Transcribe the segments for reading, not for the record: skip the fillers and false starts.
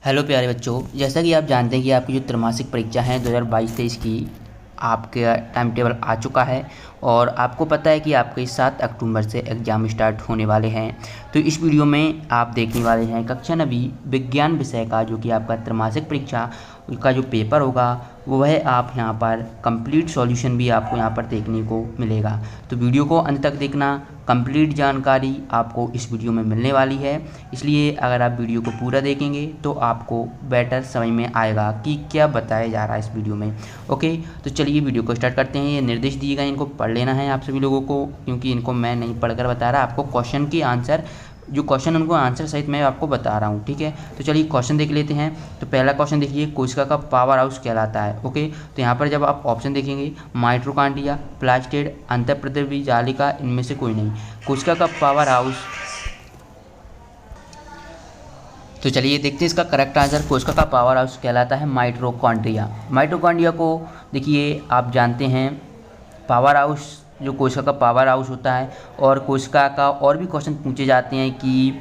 Hello प्यारे बच्चों, जैसा कि आप जानते हैं कि आपकी जो त्रैमासिक परीक्षा है 2022-23 की आपका टाइम टेबल आ चुका है और आपको पता है कि आपके 7 अक्टूबर से एग्ज़ाम स्टार्ट होने वाले हैं। तो इस वीडियो में आप देखने वाले हैं कक्षा 9वीं विज्ञान विषय का जो कि आपका त्रैमासिक परीक्षा का जो पेपर होगा वह आप यहाँ पर कंप्लीट सॉल्यूशन भी आपको यहाँ पर देखने को मिलेगा। तो वीडियो को अंत तक देखना, कंप्लीट जानकारी आपको इस वीडियो में मिलने वाली है। इसलिए अगर आप वीडियो को पूरा देखेंगे तो आपको बेटर समझ में आएगा कि क्या बताया जा रहा है इस वीडियो में। ओके, तो चलिए वीडियो को स्टार्ट करते हैं। ये निर्देश दिए गए, इनको पढ़ लेना है आप सभी लोगों को, क्योंकि इनको मैं नहीं पढ़कर बता रहा, आपको क्वेश्चन की आंसर जो क्वेश्चन उनको आंसर सहित मैं आपको बता रहा हूँ। ठीक है, तो चलिए क्वेश्चन देख लेते हैं। तो पहला क्वेश्चन देखिए, कोशिका का पावर हाउस कहलाता है। ओके, तो यहाँ पर जब आप ऑप्शन देखेंगे माइटोकॉन्ड्रिया, प्लास्टिड, अंतःप्राद्रव्य जालिका, इनमें से कोई नहीं। कोशिका का पावर हाउस, तो चलिए देखते हैं इसका करेक्ट आंसर। कोशिका का पावर हाउस कहलाता है माइटोकॉन्ड्रिया। माइटोकॉन्ड्रिया को देखिए आप जानते हैं पावर हाउस, जो कोशिका का पावर हाउस होता है। और कोशिका का और भी क्वेश्चन पूछे जाते हैं कि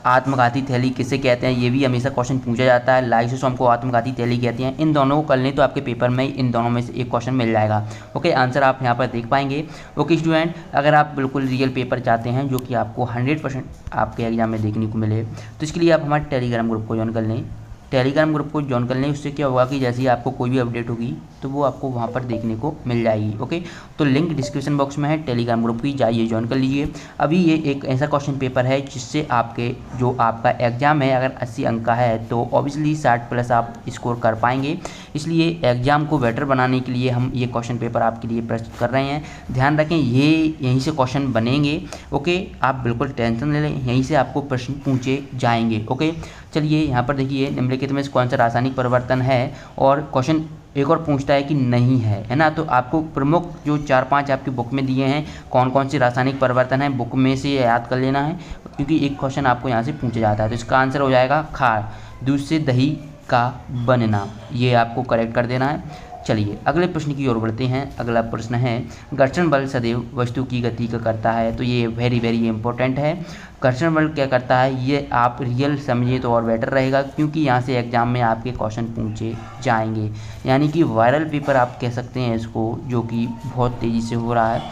आत्मघाती थैली किसे कहते हैं, ये भी हमेशा क्वेश्चन पूछा जाता है। लाइसोसोम को आत्मघाती थैली कहते हैं। इन दोनों को कर लें तो आपके पेपर में इन दोनों में से एक क्वेश्चन मिल जाएगा। ओके, आंसर आप यहाँ पर देख पाएंगे। ओके स्टूडेंट, अगर आप बिल्कुल रियल पेपर चाहते हैं जो कि आपको 100% आपके एग्जाम में देखने को मिले, तो इसके लिए आप हमारे टेलीग्राम ग्रुप को ज्वाइन कर लें। टेलीग्राम ग्रुप को ज्वाइन कर लें, उससे क्या होगा कि जैसे ही आपको कोई भी अपडेट होगी तो वो आपको वहाँ पर देखने को मिल जाएगी। ओके, तो लिंक डिस्क्रिप्शन बॉक्स में है टेलीग्राम ग्रुप की, जाइए ज्वाइन कर लीजिए। अभी ये एक ऐसा क्वेश्चन पेपर है जिससे आपके जो आपका एग्ज़ाम है अगर 80 अंक का है तो ऑब्वियसली 60+ आप स्कोर कर पाएंगे। इसलिए एग्ज़ाम को बेटर बनाने के लिए हम ये क्वेश्चन पेपर आपके लिए प्रस्तुत कर रहे हैं। ध्यान रखें, ये यहीं से क्वेश्चन बनेंगे। ओके, आप बिल्कुल टेंशन ले लें, यहीं से आपको प्रश्न पूछे जाएंगे। ओके, चलिए यहाँ पर देखिए निम्नलिखित में कौन सा रासायनिक परिवर्तन है, और क्वेश्चन एक और पूछता है कि नहीं है ना। तो आपको प्रमुख जो 4-5 आपकी बुक में दिए हैं कौन कौन से रासायनिक परिवर्तन है, बुक में से याद कर लेना है, क्योंकि एक क्वेश्चन आपको यहाँ से पूछा जाता है। तो इसका आंसर हो जाएगा खार, दूध से दही का बनना, ये आपको करेक्ट कर देना है। चलिए अगले प्रश्न की ओर बढ़ते हैं। अगला प्रश्न है, घर्षण बल सदैव वस्तु की गति का करता है। तो ये वेरी वेरी इंपॉर्टेंट है। घर्षण बल क्या करता है, ये आप रियल समझिए तो और बेटर रहेगा, क्योंकि यहाँ से एग्जाम में आपके क्वेश्चन पूछे जाएंगे। यानी कि वायरल पेपर आप कह सकते हैं इसको, जो कि बहुत तेज़ी से हो रहा है।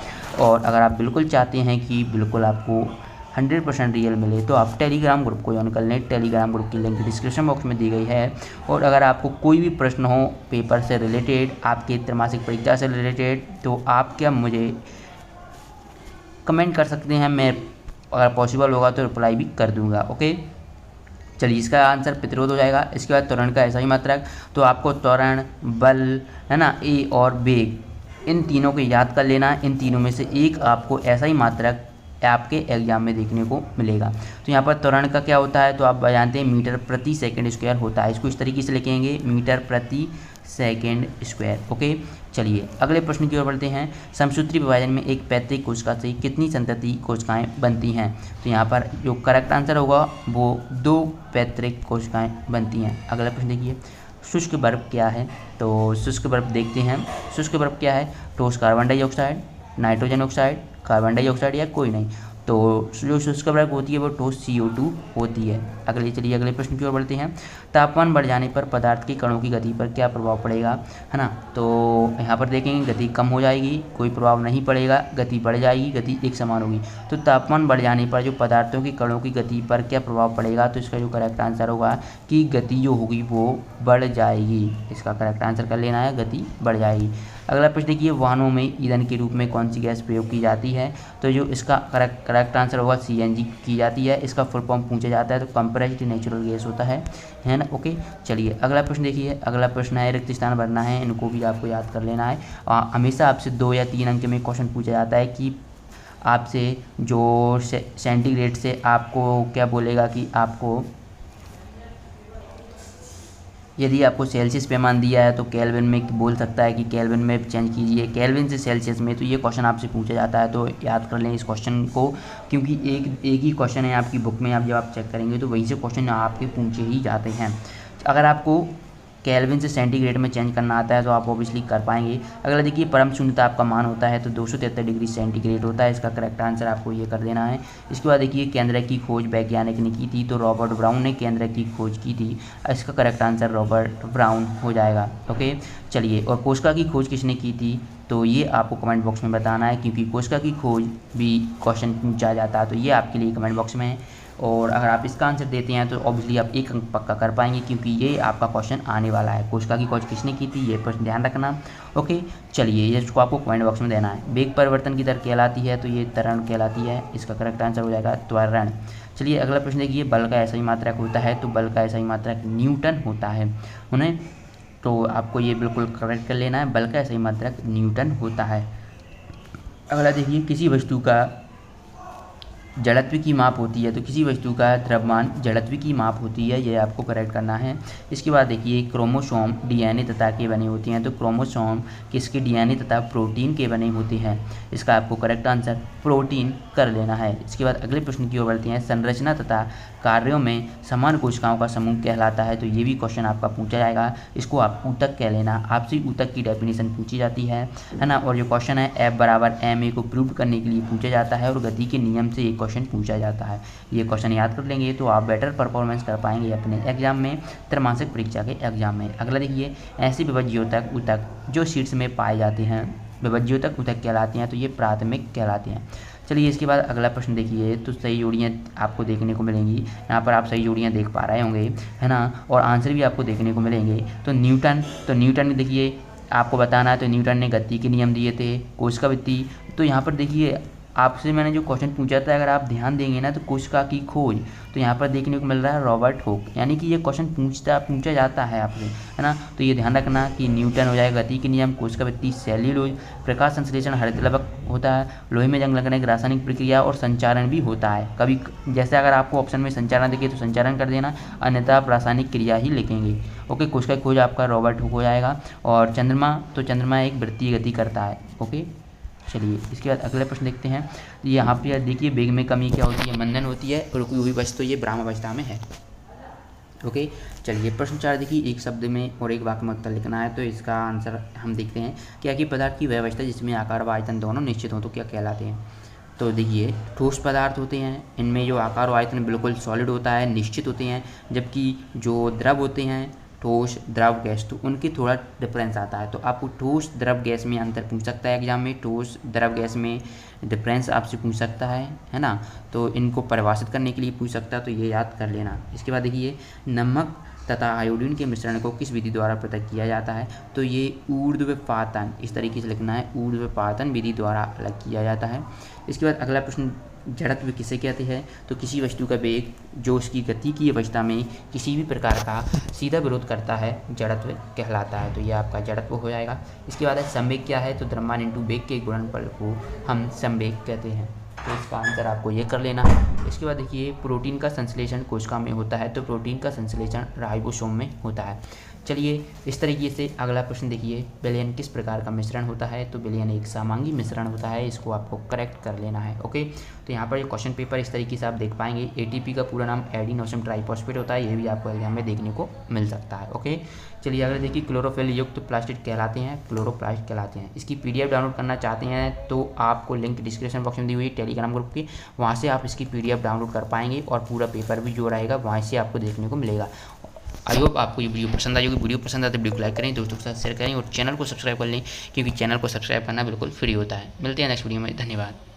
और अगर आप बिल्कुल चाहते हैं कि बिल्कुल आपको 100% रियल मिले तो आप टेलीग्राम ग्रुप को ज्वाइन कर लें। टेलीग्राम ग्रुप की लिंक डिस्क्रिप्शन बॉक्स में दी गई है। और अगर आपको कोई भी प्रश्न हो पेपर से रिलेटेड, आपके त्रैमासिक परीक्षा से रिलेटेड, तो आप क्या मुझे कमेंट कर सकते हैं, मैं अगर पॉसिबल होगा तो रिप्लाई भी कर दूंगा। ओके, चलिए इसका आंसर प्रतिरोध हो जाएगा। इसके बाद त्वरण का ऐसा ही मात्रक, तो आपको त्वरण, बल है ना, ए और वेग, इन तीनों को याद कर लेना। इन तीनों में से एक आपको ऐसा ही मात्रक आपके एग्जाम में देखने को मिलेगा। तो यहाँ पर त्वरण का क्या होता है, तो आप जानते हैं मीटर प्रति सेकंड स्क्वायर होता है। इसको इस तरीके से लिखेंगे, मीटर प्रति सेकंड स्क्वायर। ओके, चलिए अगले प्रश्न की ओर बढ़ते हैं। समसूत्री विभाजन में एक पैतृक कोशिका से कितनी संतति कोशिकाएं बनती हैं। तो यहाँ पर जो करेक्ट आंसर होगा वो 2 पैतृक कोशिकाएं बनती हैं। अगला प्रश्न देखिए, शुष्क बर्फ क्या है। तो शुष्क बर्फ देखते हैं। शुष्क बर्फ क्या है, ठोस carbon dioxide, nitrogen oxide, carbon dioxide या कोई नहीं। तो जो शुष्क बर्फ होती है वो ठोस CO2 होती है। चलिए अगले प्रश्न की ओर बढ़ते हैं। तापमान बढ़ जाने पर पदार्थ के कणों की गति पर क्या प्रभाव पड़ेगा, है ना। तो यहाँ पर देखेंगे गति कम हो जाएगी, कोई प्रभाव नहीं पड़ेगा, गति बढ़ जाएगी, गति एक समान होगी। तो तापमान बढ़ जाने पर जो पदार्थों के कणों की गति पर क्या प्रभाव पड़ेगा, तो इसका जो करेक्ट आंसर होगा कि गति जो होगी वो बढ़ जाएगी। इसका करेक्ट आंसर कर लेना है, गति बढ़ जाएगी। अगला प्रश्न देखिए, वाहनों में ईंधन के रूप में कौन सी गैस प्रयोग की जाती है। तो जो इसका करेक्ट आंसर होगा CNG की जाती है। इसका फुल फॉर्म पूछा जाता है तो कंप्रेस्ड नेचुरल गैस होता है ना। ओके, चलिए अगला प्रश्न देखिए। अगला प्रश्न है, रिक्त स्थान भरना है, इनको भी आपको याद कर लेना है। हमेशा आपसे 2 या 3 अंक में क्वेश्चन पूछा जाता है कि आपसे जो सेंटीग्रेड से आपको क्या बोलेगा कि आपको, यदि आपको सेल्सियस पैमान दिया है तो केल्विन में बोल सकता है कि केल्विन में चेंज कीजिए, केल्विन से सेल्सियस में। तो ये क्वेश्चन आपसे पूछा जाता है, तो याद कर लें इस क्वेश्चन को, क्योंकि एक ही क्वेश्चन है आपकी बुक में। आप जब आप चेक करेंगे तो वहीं से क्वेश्चन आपके पूछे ही जाते हैं। अगर आपको केल्विन से सेंटीग्रेड में चेंज करना आता है तो आप ऑब्वियसली कर पाएंगे। अगला देखिए परम शून्यता आपका मान होता है तो 273 डिग्री सेंटीग्रेड होता है। इसका करेक्ट आंसर आपको ये कर देना है। इसके बाद देखिए केंद्र की खोज वैज्ञानिक ने की थी तो रॉबर्ट ब्राउन ने केंद्र की खोज की थी। इसका करेक्ट आंसर रॉबर्ट ब्राउन हो जाएगा। ओके चलिए, और कोशिका की खोज किसने की थी तो ये आपको कमेंट बॉक्स में बताना है, क्योंकि कोशिका की खोज भी क्वेश्चन पूछा जाता है तो ये आपके लिए कमेंट बॉक्स में है। और अगर आप इसका आंसर देते हैं तो ऑब्वियसली आप 1 अंक पक्का कर पाएंगे, क्योंकि ये आपका क्वेश्चन आने वाला है। कोशिका की खोज किसने की थी ये प्रश्न ध्यान रखना। ओके चलिए, ये इसको आपको कमेंट बॉक्स में देना है। वेग परिवर्तन की दर कहलाती है तो ये त्वरण कहलाती है। इसका करेक्ट आंसर हो जाएगा त्वरण। चलिए अगला प्रश्न देखिए, बल का ऐसा ही मात्रक होता है तो बल का ऐसा ही मात्रक न्यूटन होता है उन्हें, तो आपको ये बिल्कुल करेक्ट कर लेना है। बल का ऐसा ही मात्रक न्यूटन होता है। अगला देखिए, किसी वस्तु का जड़त्व की माप होती है तो किसी वस्तु का द्रव्यमान जड़त्व की माप होती है, ये आपको करेक्ट करना है। इसके बाद देखिए, क्रोमोसोम डीएनए तथा के बने होते हैं तो क्रोमोसोम किसके डीएनए तथा प्रोटीन के बने होते हैं। इसका आपको करेक्ट आंसर प्रोटीन कर लेना है। इसके बाद अगले प्रश्न की ओर बढ़ते हैं। संरचना तथा कार्यों में समान कोशिकाओं का समूह कहलाता है तो ये भी क्वेश्चन आपका पूछा जाएगा। इसको आप ऊतक कह लेना। आपसे ऊतक की डेफिनेशन पूछी जाती है ना। और जो क्वेश्चन है F बराबर ma को प्रूव करने के लिए पूछा जाता है और गति के नियम से ये क्वेश्चन पूछा जाता है। ये क्वेश्चन याद कर लेंगे तो आप बेटर परफॉर्मेंस कर पाएंगे अपने एग्जाम में, त्रैमासिक परीक्षा के एग्जाम में। अगला देखिए, ऐसी विभज्योतक ऊतक जो शीर्ष में पाए जाते हैं विभज्योतक ऊतक कहलाते हैं तो ये प्राथमिक कहलाते हैं। चलिए इसके बाद अगला प्रश्न देखिए, तो सही जोड़ियाँ आपको देखने को मिलेंगी। यहाँ पर आप सही जोड़ियाँ देख पा रहे होंगे है ना, और आंसर भी आपको देखने को मिलेंगे। तो न्यूटन देखिए आपको बताना है तो न्यूटन ने गति के नियम दिए थे। कोशिकावृत्ति, तो यहाँ पर देखिए आपसे मैंने जो क्वेश्चन पूछा था अगर आप ध्यान देंगे ना तो कोशिका की खोज, तो यहाँ पर देखने को मिल रहा है रॉबर्ट हुक, यानी कि ये क्वेश्चन पूछा जाता है आपसे है ना। तो ये ध्यान रखना कि न्यूटन हो जाएगा गति के नियम, कोशिकावृत्ति सेल्यूलोज, प्रकाश संश्लेषण हरित लवक होता है, लोहे में जंग लगने की रासायनिक प्रक्रिया और संचारण भी होता है। कभी जैसे अगर आपको ऑप्शन में संचारण दिखे तो संचारण कर देना, अन्यथा आप रासायनिक क्रिया ही लिखेंगे। ओके, कोशिका की खोज आपका रॉबर्ट हुक हो जाएगा। और चंद्रमा एक वृत्तीय गति करता है। ओके चलिए इसके बाद अगले प्रश्न देखते हैं। यहाँ पे देखिए वेग में कमी क्या होती है, मंदन होती है, और रुकी हुई वस्तु तो ये ब्रह्मावस्था में है। ओके चलिए प्रश्न 4 देखिए, एक शब्द में और एक वाक्य में उत्तर लिखना है तो इसका आंसर हम देखते हैं। क्या कि पदार्थ की व्यवस्था जिसमें आकार व आयतन दोनों निश्चित हो तो क्या कहलाते हैं। तो देखिए ठोस पदार्थ होते हैं, इनमें जो आकार व आयतन बिल्कुल सॉलिड होता है, निश्चित होते हैं, जबकि जो द्रव होते हैं ठोस द्रव गैस तो उनकी थोड़ा डिफरेंस आता है। तो आपको ठोस द्रव गैस में अंतर पूछ सकता है एग्जाम में, ठोस द्रव गैस में डिफरेंस आपसे पूछ सकता है ना। तो इनको परिभाषित करने के लिए पूछ सकता है तो ये याद कर लेना। इसके बाद देखिए, नमक तथा आयोडीन के मिश्रण को किस विधि द्वारा पृथक किया जाता है तो ये ऊर्ध्वपातन, इस तरीके से लिखना है, ऊर्ध्वपातन विधि द्वारा अलग किया जाता है। इसके बाद अगला प्रश्न, जड़त्व किसे कहते हैं तो किसी वस्तु का वेग जो उसकी गति की अवस्था में किसी भी प्रकार का सीधा विरोध करता है जड़त्व कहलाता है, तो यह आपका जड़त्व हो जाएगा। इसके बाद है संवेग क्या है तो द्रव्यमान इंटू वेग के गुणनफल को हम संवेग कहते हैं, तो इसका आंसर आपको ये कर लेना है। इसके बाद देखिए, प्रोटीन का संश्लेषण कोशिका में होता है तो प्रोटीन का संश्लेषण राइबोसोम में होता है। चलिए इस तरीके से अगला प्रश्न देखिए, विलयन किस प्रकार का मिश्रण होता है तो विलयन एक समांगी मिश्रण होता है, इसको आपको करेक्ट कर लेना है। ओके, तो यहाँ पर ये क्वेश्चन पेपर इस तरीके से आप देख पाएंगे। एटीपी का पूरा नाम एडिनोसिन ट्राइफॉस्फेट होता है, ये भी आपको एग्जाम में देखने को मिल सकता है। ओके चलिए अगर देखिए, क्लोरोफिल युक्त प्लास्टिक कहलाते हैं, क्लोरोप्लास्ट कहलाते हैं। इसकी PDF डाउनलोड करना चाहते हैं तो आपको लिंक डिस्क्रिप्शन बॉक्स में दी हुई है टेलीग्राम ग्रुप की, वहाँ से आप इसकी PDF डाउनलोड कर पाएंगे और पूरा पेपर भी जो रहेगा वहाँ से आपको देखने को मिलेगा। आई होप आपको ये वीडियो पसंद आई होगी। वीडियो पसंद आए तो वीडियो को लाइक करें, दोस्तों के साथ शेयर करें और चैनल को सब्सक्राइब कर लें, क्योंकि चैनल को सब्सक्राइब करना बिल्कुल फ्री होता है। मिलते हैं नेक्स्ट वीडियो में, धन्यवाद।